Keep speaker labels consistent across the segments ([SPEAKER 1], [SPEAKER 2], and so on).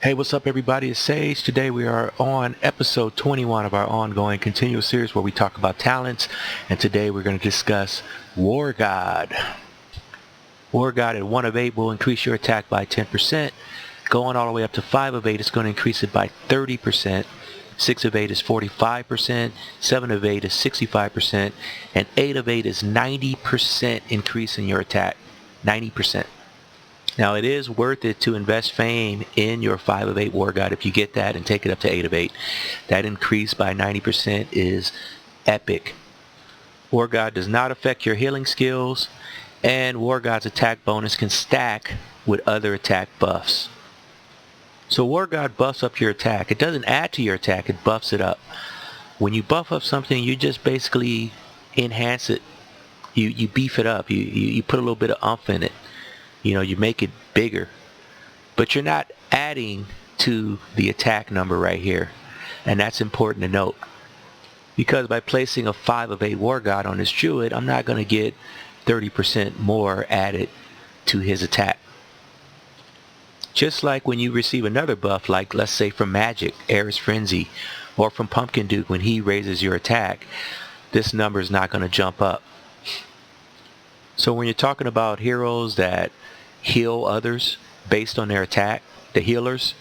[SPEAKER 1] Hey, what's up everybody? It's Sage. Today we are on episode 21 of our ongoing continuous series where we talk about talents, and today we're going to discuss Wargod. Wargod at 1 of 8 will increase your attack by 10%. Going all the way up to 5 of 8 is going to increase it by 30%. 6 of 8 is 45%, 7 of 8 is 65%, and 8 of 8 is 90% increase in your attack. 90%. Now it is worth it to invest fame in your 5 of 8 Wargod if you get that and take it up to 8 of 8. That increase by 90% is epic. Wargod does not affect your healing skills, and Wargod's attack bonus can stack with other attack buffs. So Wargod buffs up your attack. It doesn't add to your attack, it buffs it up. When you buff up something, you just basically enhance it. You beef it up. You put a little bit of oomph in it. You make it bigger, but you're not adding to the attack number right here. And that's important to note, because by placing a 5 of 8 Wargod on this Druid, I'm not going to get 30% more added to his attack. Just like when you receive another buff, like let's say from Magic, Air's Frenzy, or from Pumpkin Duke when he raises your attack, this number is not going to jump up. So when you're talking about heroes that heal others based on their attack, the healers,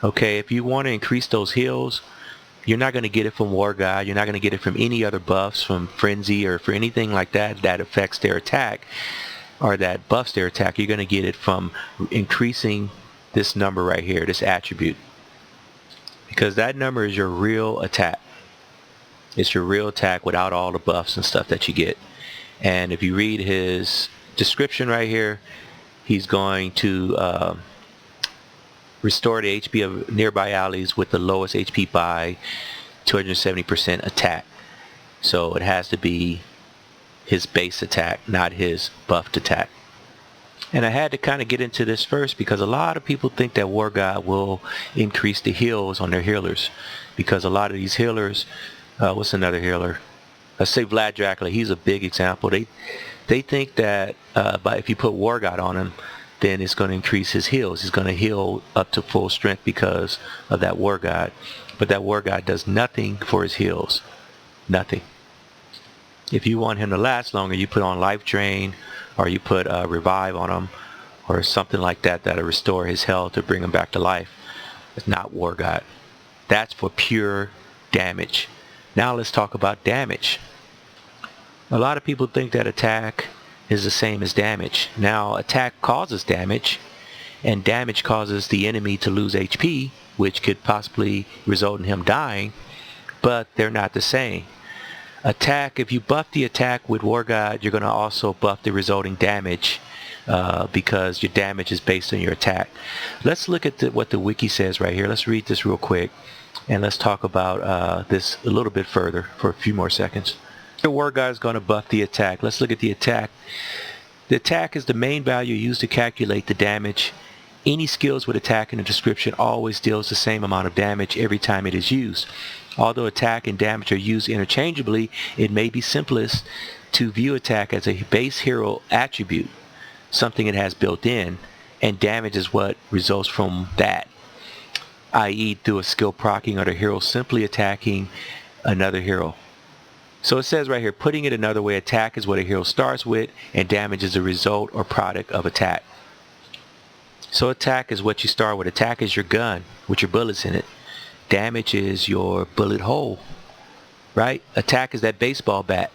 [SPEAKER 1] okay, if you want to increase those heals, you're not going to get it from Wargod. You're not going to get it from any other buffs, from Frenzy or for anything like that that affects their attack or that buffs their attack. You're going to get it from increasing this number right here, this attribute, because that number is your real attack. It's your real attack without all the buffs and stuff that you get. And if you read his description right here, he's going to restore the HP of nearby allies with the lowest HP by 270% attack. So it has to be his base attack, not his buffed attack. And I had to kind of get into this first because a lot of people think that Wargod will increase the heals on their healers, because a lot of these healers, what's another healer? Let's say Vlad Dracula. He's a big example. They think that if you put Wargod on him, then it's going to increase his heals. He's going to heal up to full strength because of that Wargod. But that Wargod does nothing for his heals. Nothing. If you want him to last longer, you put on Life Drain, or you put Revive on him, or something like that that'll restore his health to bring him back to life. It's not Wargod. That's for pure damage. Now let's talk about damage. A lot of people think that attack is the same as damage. Now, attack causes damage, and damage causes the enemy to lose HP, which could possibly result in him dying, but they're not the same. Attack, if you buff the attack with Wargod, you're going to also buff the resulting damage, because your damage is based on your attack. Let's look at what the wiki says right here. Let's read this real quick, and let's talk about this a little bit further for a few more seconds. The Wargod is going to buff the attack. Let's look at the attack. The attack is the main value used to calculate the damage. Any skills with attack in the description always deals the same amount of damage every time it is used. Although attack and damage are used interchangeably, it may be simplest to view attack as a base hero attribute, something it has built in, and damage is what results from that, i.e. through a skill proccing or the hero simply attacking another hero. So it says right here, putting it another way, attack is what a hero starts with, and damage is a result or product of attack. So attack is what you start with. Attack is your gun with your bullets in it. Damage is your bullet hole, right? Attack is that baseball bat.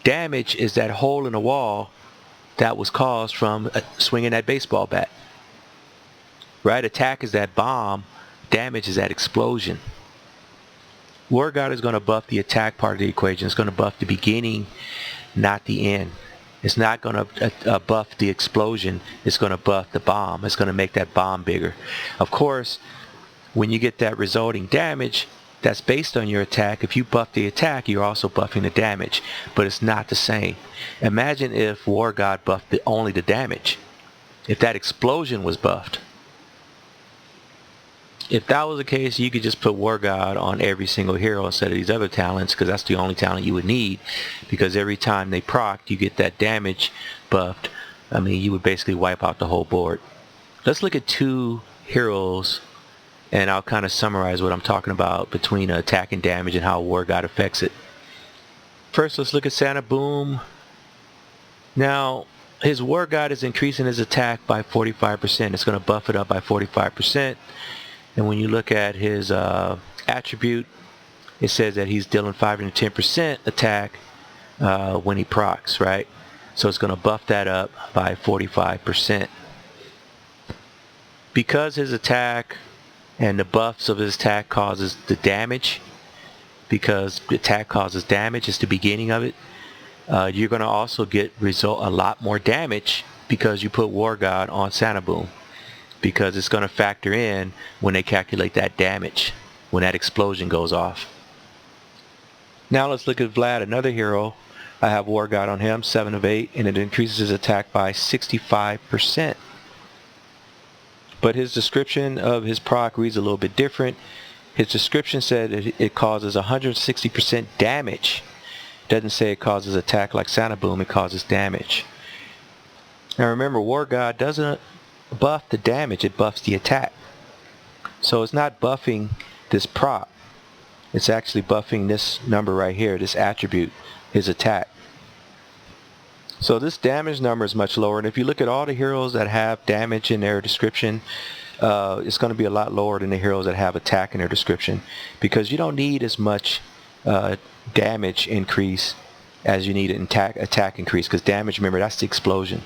[SPEAKER 1] Damage is that hole in the wall that was caused from swinging that baseball bat, right? Attack is that bomb. Damage is that explosion. Wargod is going to buff the attack part of the equation. It's going to buff the beginning, not the end. It's not going to buff the explosion. It's going to buff the bomb. It's going to make that bomb bigger. Of course, when you get that resulting damage, that's based on your attack. If you buff the attack, you're also buffing the damage, but it's not the same. Imagine if Wargod buffed only the damage. If that explosion was buffed. If that was the case, you could just put Wargod on every single hero instead of these other talents, because that's the only talent you would need, because every time they proc, you get that damage buffed. I mean, you would basically wipe out the whole board. Let's look at two heroes, and I'll kind of summarize what I'm talking about between attack and damage and how Wargod affects it. First, let's look at Santa Boom. Now, his Wargod is increasing his attack by 45%. It's going to buff it up by 45%. And when you look at his attribute, it says that he's dealing 510% attack when he procs, right? So it's going to buff that up by 45%. Because his attack and the buffs of his attack causes the damage, because the attack causes damage, it's the beginning of it, you're going to also get a lot more damage because you put Wargod on Santa Boom, because it's going to factor in when they calculate that damage, when that explosion goes off. Now let's look at Vlad, another hero. I have Wargod on him, 7 of 8, and it increases his attack by 65%. But his description of his proc reads a little bit different. His description said it causes 160% damage. It doesn't say it causes attack like Santa Boom, it causes damage. Now remember, Wargod doesn't buff the damage, it buffs the attack. So it's not buffing this proc. It's actually buffing this number right here, this attribute, his attack. So this damage number is much lower, and if you look at all the heroes that have damage in their description, it's going to be a lot lower than the heroes that have attack in their description, because you don't need as much damage increase as you need an attack increase, because damage, remember, that's the explosion,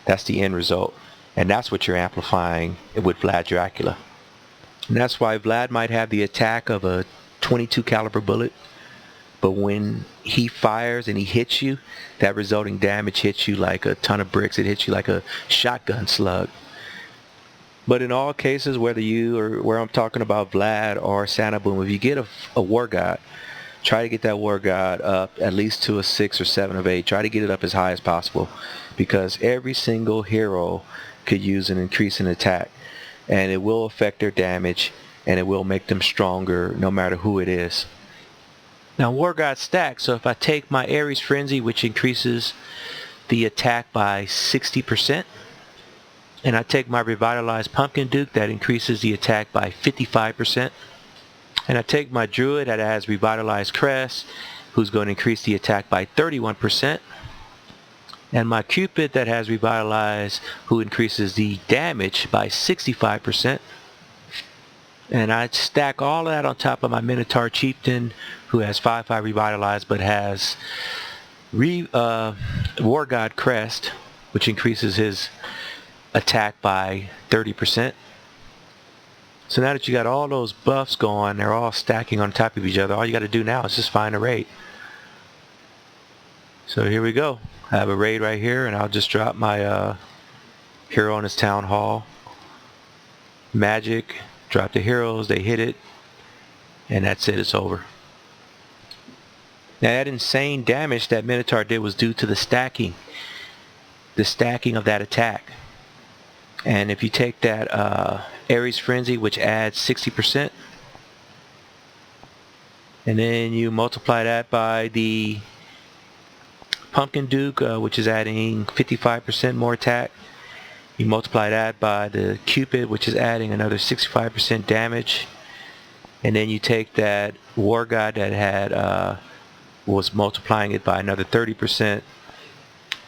[SPEAKER 1] that's the end result, and that's what you're amplifying with Vlad Dracula. And that's why Vlad might have the attack of a 22 caliber bullet, but when he fires and he hits you, that resulting damage hits you like a ton of bricks. It hits you like a shotgun slug. But in all cases, whether you or where I'm talking about Vlad or Santa Boom, if you get a Wargod, try to get that Wargod up at least to a 6 or 7 of 8. Try to get it up as high as possible, because every single hero could use an increase in attack, and it will affect their damage, and it will make them stronger no matter who it is. Now Wargod stacks, so if I take my Ares Frenzy, which increases the attack by 60%, and I take my Revitalized Pumpkin Duke, that increases the attack by 55%, and I take my Druid that has Revitalized Crest, who's going to increase the attack by 31%, and my Cupid that has Revitalized, who increases the damage by 65%, and I stack all of that on top of my Minotaur Chieftain, who has 5/5 Revitalized but has Wargod Crest, which increases his attack by 30%. So now that you got all those buffs going, they're all stacking on top of each other, all you got to do now is just find a raid. So here we go. I have a raid right here, and I'll just drop my hero on his Town Hall. Magic. Drop the heroes, they hit it, and that's it, it's over. Now that insane damage that Minotaur did was due to the stacking of that attack. And if you take that Ares Frenzy, which adds 60%, and then you multiply that by the Pumpkin Duke, which is adding 55% more attack, you multiply that by the Cupid, which is adding another 65% damage, and then you take that Wargod that had was multiplying it by another 30%.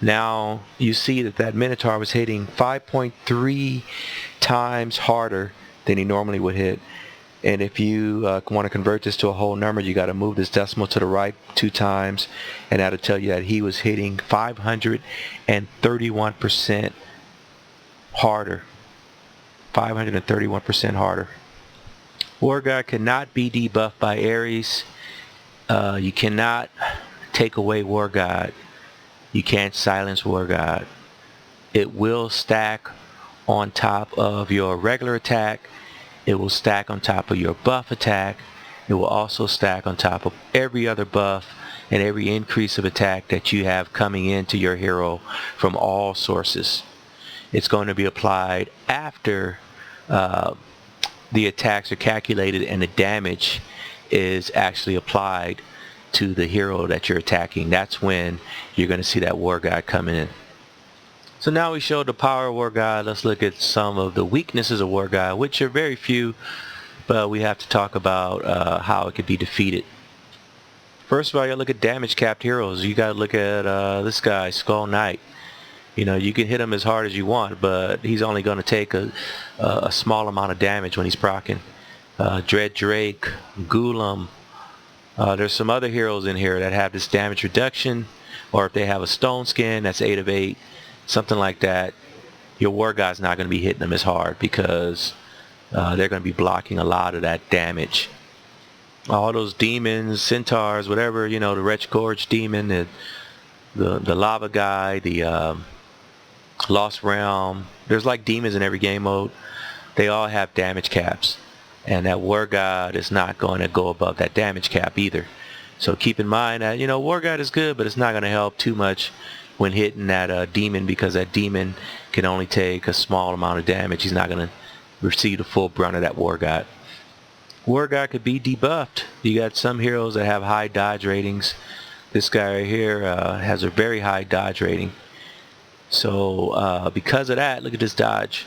[SPEAKER 1] Now you see that Minotaur was hitting 5.3 times harder than he normally would hit. And if you want to convert this to a whole number, you got to move this decimal to the right 2 times, and that'll tell you that he was hitting 531% harder. 531% harder. Wargod cannot be debuffed by Ares. You cannot take away Wargod. You can't silence Wargod. It will stack on top of your regular attack. It will stack on top of your buff attack. It will also stack on top of every other buff and every increase of attack that you have coming into your hero from all sources. It's going to be applied after the attacks are calculated and the damage is actually applied to the hero that you're attacking. That's when you're going to see that Wargod come in. So now we showed the power of Wargod. Let's look at some of the weaknesses of Wargod, which are very few, but we have to talk about how it could be defeated. First of all, you gotta look at damage capped heroes. You gotta look at this guy, Skull Knight. You know, you can hit him as hard as you want, but he's only going to take a small amount of damage when he's proccing. Dread Drake, Ghoulam. There's some other heroes in here that have this damage reduction, or if they have a stone skin, that's 8 of 8, something like that. Your Wargod's not going to be hitting them as hard because they're going to be blocking a lot of that damage. All those demons, centaurs, whatever, you know, the Wretch Gorge demon, the lava guy, the Lost Realm. There's like demons in every game mode. They all have damage caps, and that Wargod is not going to go above that damage cap either. So keep in mind that, you know, Wargod is good, but it's not going to help too much when hitting that demon, because that demon can only take a small amount of damage. He's not going to receive the full brunt of that Wargod. Wargod could be debuffed. You got some heroes that have high dodge ratings. This guy right here has a very high dodge rating. So because of that, look at this dodge.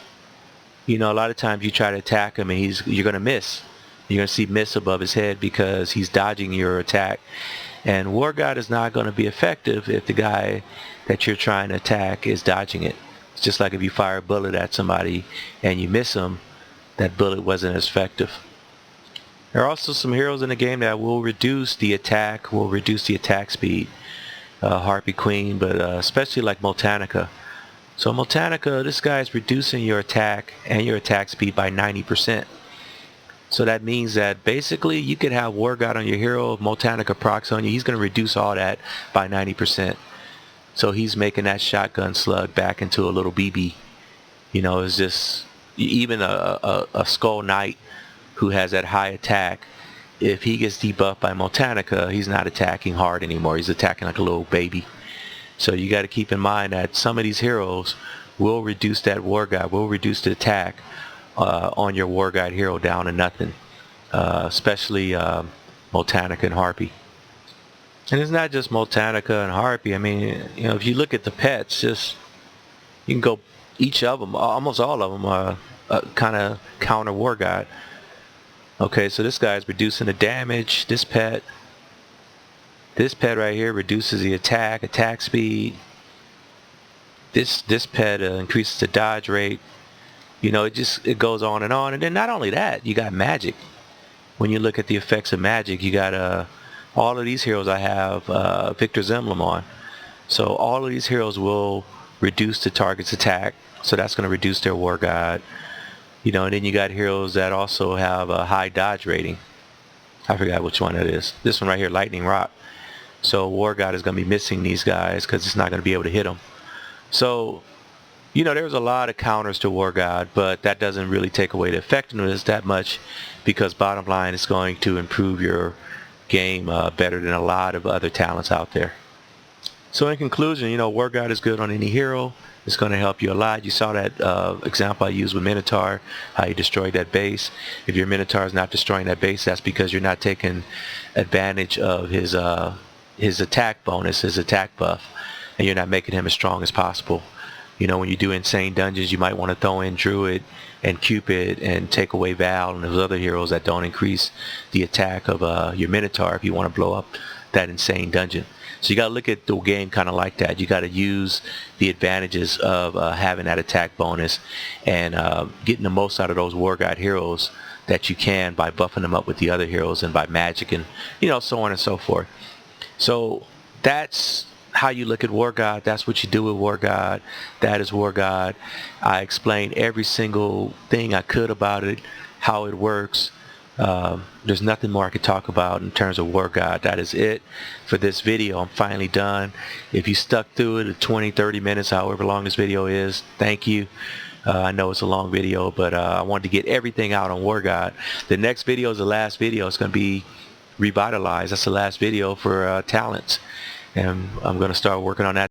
[SPEAKER 1] You know, a lot of times you try to attack him and you're going to miss. You're going to see miss above his head because he's dodging your attack. And Wargod is not going to be effective if the guy that you're trying to attack is dodging it. It's just like if you fire a bullet at somebody and you miss them, that bullet wasn't as effective. There are also some heroes in the game that will reduce the attack, speed. Harpy Queen, but especially like Multanica. So Multanica, this guy is reducing your attack and your attack speed by 90%. So that means that basically you could have Wargod on your hero, if Multanica procs on you, he's going to reduce all that by 90%. So he's making that shotgun slug back into a little BB. You know, it's just, even a Skull Knight who has that high attack, if he gets debuffed by Multanica, he's not attacking hard anymore. He's attacking like a little baby. So you got to keep in mind that some of these heroes will reduce that Wargod, will reduce the attack on your Wargod hero down to nothing. Especially Multanica and Harpy. And it's not just Multanica and Harpy. I mean, you know, if you look at the pets, just you can go, each of them, almost all of them, kind of counter Wargod. Okay, so this guy's reducing the damage. This pet right here reduces the attack speed. This pet increases the dodge rate. You know, it goes on. And then not only that, you got magic. When you look at the effects of magic, you got all of these heroes I have Victor's Emblem on. So all of these heroes will reduce the target's attack. So that's going to reduce their Wargod. You know, and then you got heroes that also have a high dodge rating. I forgot which one that is. This one right here, Lightning Rock. So Wargod is going to be missing these guys because it's not going to be able to hit them. So, you know, there's a lot of counters to Wargod, but that doesn't really take away the effectiveness that much, because bottom line, it's going to improve your game better than a lot of other talents out there. So in conclusion, you know, Wargod is good on any hero. It's going to help you a lot. You saw that example I used with Minotaur, how you destroyed that base. If your Minotaur is not destroying that base, that's because you're not taking advantage of his attack bonus, his attack buff, and you're not making him as strong as possible. You know, when you do insane dungeons, you might want to throw in Druid and Cupid and take away Val and those other heroes that don't increase the attack of your Minotaur if you want to blow up that insane dungeon. So you got to look at the game kind of like that. You got to use the advantages of having that attack bonus and getting the most out of those Wargod heroes that you can by buffing them up with the other heroes and by magic and, you know, so on and so forth. So that's how you look at Wargod. That's what you do with Wargod. That is Wargod. I explained every single thing I could about it, how it works. There's nothing more I could talk about in terms of Wargod. That is it for this video. I'm finally done. If you stuck through it, 20-30 minutes, however long this video is, thank you. I know it's a long video, but I wanted to get everything out on Wargod. The next video is the last video. It's going to be Revitalized. That's the last video for talents, and I'm going to start working on that